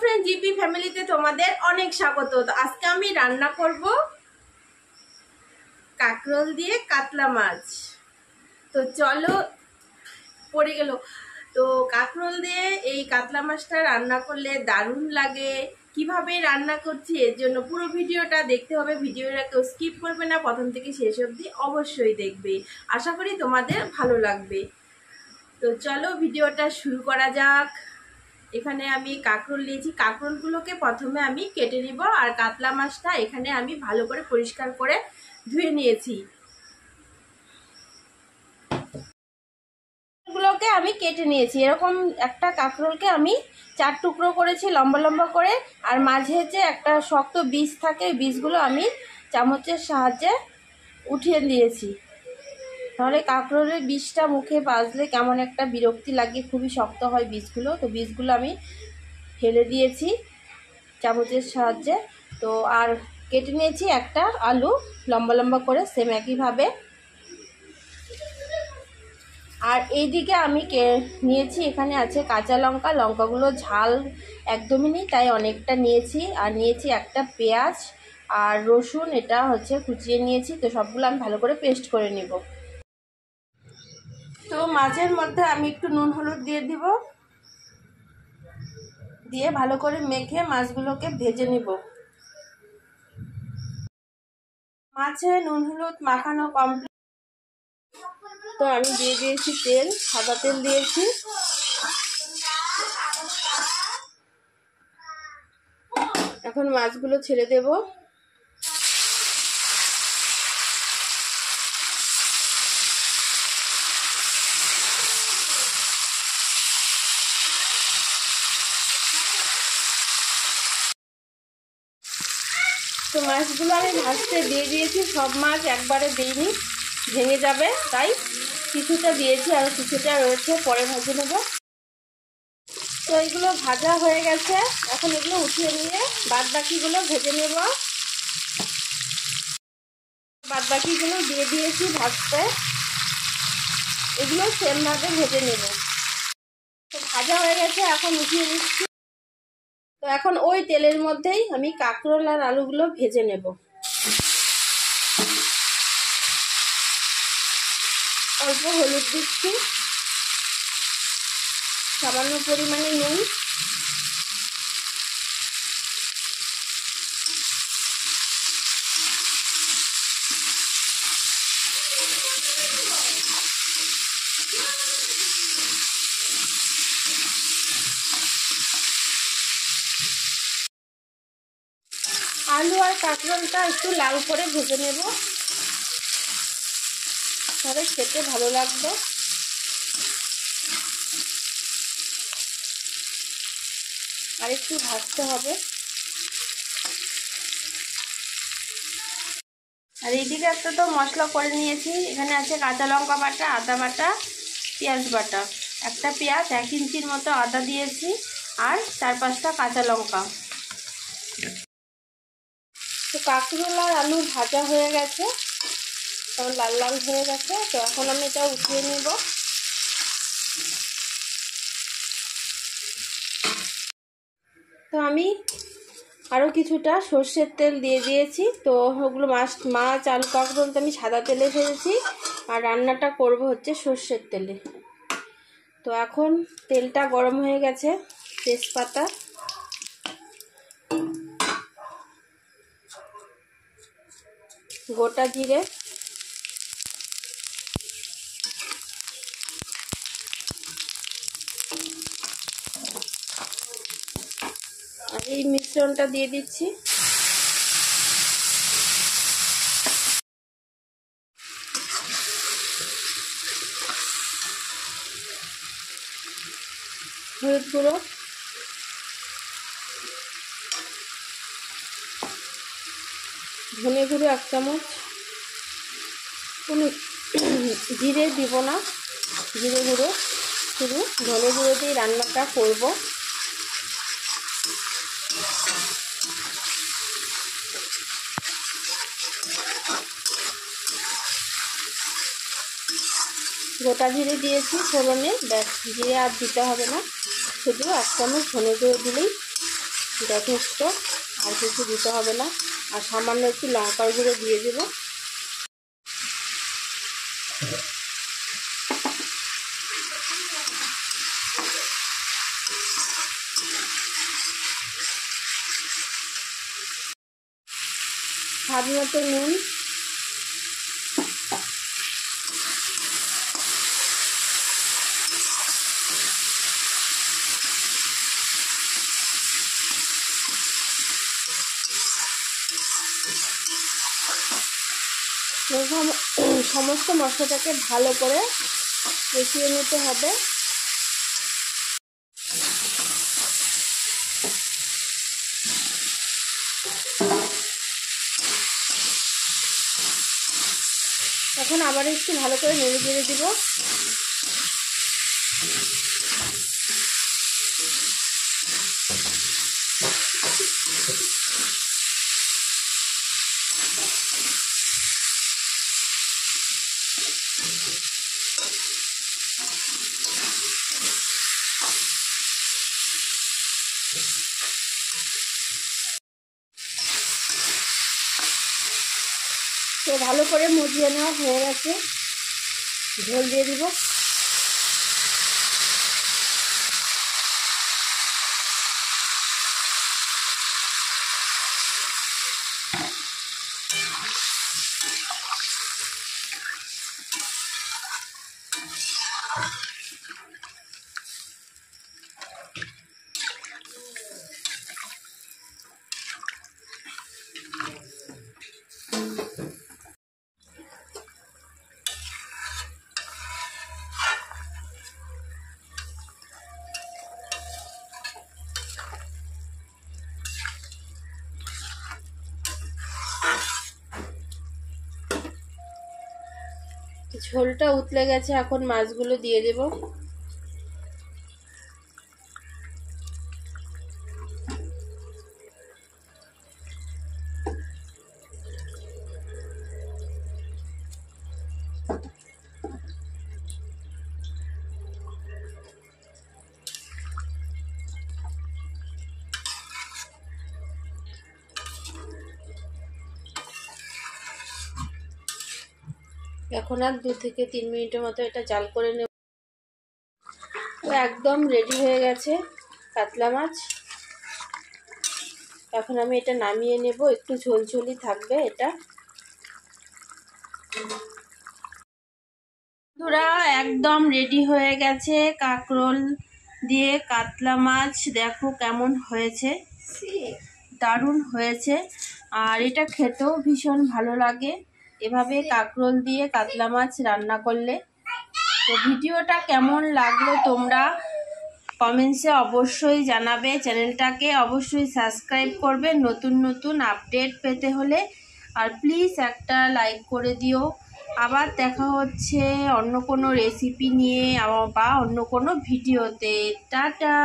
Friend, GP ফ্যামিলিতে তোমাদের অনেক স্বাগত। আজকে আমি রান্না করব কাঁকরোল দিয়ে কাতলা মাছ। তো চলো, পড়ে গেল। তো কাঁকরোল দিয়ে এই কাতলা মাছটা রান্না করলে দারুণ লাগে। কিভাবে রান্না করছি এর জন্য পুরো ভিডিওটা দেখতে হবে। ভিডিওটা কেউ স্কিপ করবে না, প্রথম থেকে শেষ অবধি অবশ্যই দেখবে। আশা করি তোমাদের ভালো লাগবে। তো চলো ভিডিওটা শুরু করা যাক। এখানে আমি কাঁকরোল নিয়েছি, কাঁকরোলগুলোকে প্রথমে আমি কেটে নিব। আর কাতলা মাছটা এখানে আমি ভালো করে পরিষ্কার করে ধুয়ে নিয়েছি। গুলোকে আমি কেটে নিয়েছি। এরকম একটা কাঁকরোলকে আমি 4 টুকরো করেছি লম্বা লম্বা করে। আর মাঝে যে একটা শক্ত বীজ থাকে, বীজগুলো আমি চামচের সাহায্যে উঠিয়ে দিয়েছি। তাহলে কাঁকরোলের বীজটা মুখে বাজলে কেমন একটা বিরক্তি লাগে, খুবই শক্ত হয় বীজগুলো। তো বীজগুলো আমি ফেলে দিয়েছি চামচের সাহায্যে। তো আর কেটে নিয়েছি একটা আলু লম্বা লম্বা করে, সেম একইভাবে। আর এইদিকে আমি নিয়েছি, এখানে আছে কাঁচা লঙ্কা। লঙ্কাগুলো ঝাল একদমই নেই, তাই অনেকটা নিয়েছি। আর নিয়েছি একটা পেঁয়াজ আর রসুন, এটা হচ্ছে কুচিয়ে নিয়েছি। তো সবগুলো আমি ভালো করে পেস্ট করে নিব। তো মাছের মধ্যে আমি একটু নুন হলুদ দিয়ে দিব, দিয়ে ভালো করে মেখে মাছগুলোকে ভেজে নিব। মাছে নুন হলুদ মাখানো কমপ্লিট। তো আমি দিয়ে দিয়েছি তেল, সাদা তেল দিয়েছি। এখন মাছগুলো ছেড়ে দেব। তো মাছগুলো আমি ভাজতে দিয়ে দিয়েছি। সব মাছ একবারে দিইনি, ভেঙে যাবে, তাই কিছুটা দিয়েছি, আর কিছুটা রয়েছে, পরে ভেজে নেব। তো এগুলো ভাজা হয়ে গেছে, এখন এগুলো উঠিয়ে নিয়ে বাদ বাকিগুলো ভেজে নেব। বাদ বাকিগুলো দিয়ে দিয়েছি ভাজতে, এগুলো সেমভাবে ভেজে নেব। তো ভাজা হয়ে গেছে, এখন উঠিয়ে নিচ্ছি। তো এখন ওই তেলের মধ্যেই আমি কাঁকরোল আর আলুগুলো ভেজে নেব। অল্প হলুদ দিচ্ছি, সামান্য পরিমাণে নুন, আলু আর কাঁকরোলটা একটু লাল করে ভেজে নেব, তাহলে খেতে ভালো লাগবে। আর একটু ভাজতে হবে। আর এইদিকে একটা তো মশলা করে নিয়েছি। এখানে আছে কাঁচা লঙ্কা বাটা, আদা বাটা, পেঁয়াজ বাটা। একটা পেঁয়াজ 1 ইঞ্চির মতো আদা দিয়েছি, আর 4-5টা কাঁচা লঙ্কা। তো কাঁকরোল আর আলু ভাজা হয়ে গেছে, তখন লাল লাল হয়ে গেছে। তো এখন আমি এটা উঠিয়ে নিব। তো আমি আরও কিছুটা সর্ষের তেল দিয়ে দিয়েছি। তো ওগুলো মাছ আলু কাঁকরোল তো আমি সাদা তেলে ভেজেছি, আর রান্নাটা করব হচ্ছে সর্ষের তেলে। তো এখন তেলটা গরম হয়ে গেছে, তেজপাতা, গোটা জিরে, আর এই মিশ্রণটা দিয়ে দিচ্ছি। হলুদ গুঁড়ো, ধনে গুঁড়ো 1 চামচ, কোনো জিরে দিব না, জিরে গুঁড়ো, শুধু ধনে গুঁড়ো দিয়ে রান্নাটা করব। গোটা জিরে দিয়েছি ফোড়নে, ব্যাস, জিরে আর দিতে হবে না, শুধু 1 চামচ ধনে গুঁড়ো দিলেই যথেষ্ট, আর কিছু দিতে হবে না। আর সামান্য একটু লঙ্কার গুঁড়ো দিয়ে দেবো। স্বাদ মতো নুন, সমস্ত মশলাটাকে ভালো করে কষিয়ে নিতে হবে। এখন আবার একটু ভালো করে নেড়ে চেড়ে দিব। তো ভালো করে মজিয়ে নেওয়া হয়ে গেছে, ঝোল দিয়ে দিব। ঝোলটা উতলে গেছে, এখন মাছগুলো দিয়ে দেব। এখন আর 2 থেকে 3 মিনিটের মতো এটা জাল করে নেব। তো একদম রেডি হয়ে গেছে কাতলা মাছ। এখন আমি এটা নামিয়ে নেব, একটু ঝোলঝোলি থাকবে এটা। বন্ধুরা একদম রেডি হয়ে গেছে কাঁকরোল দিয়ে কাতলা মাছ। দেখো কেমন হয়েছে, দারুণ হয়েছে। আর এটা খেতেও ভীষণ ভালো লাগে এভাবে কাঁকরোল দিয়ে কাতলা মাছ রান্না করলে। তো ভিডিওটা কেমন লাগলো তোমরা কমেন্টসে অবশ্যই জানাবে। চ্যানেলটাকে অবশ্যই সাবস্ক্রাইব করবে নতুন নতুন আপডেট পেতে হলে। আর প্লিজ একটা লাইক করে দিও। আবার দেখা হচ্ছে অন্য কোনো রেসিপি নিয়ে বা অন্য কোনো ভিডিওতে। টাটা।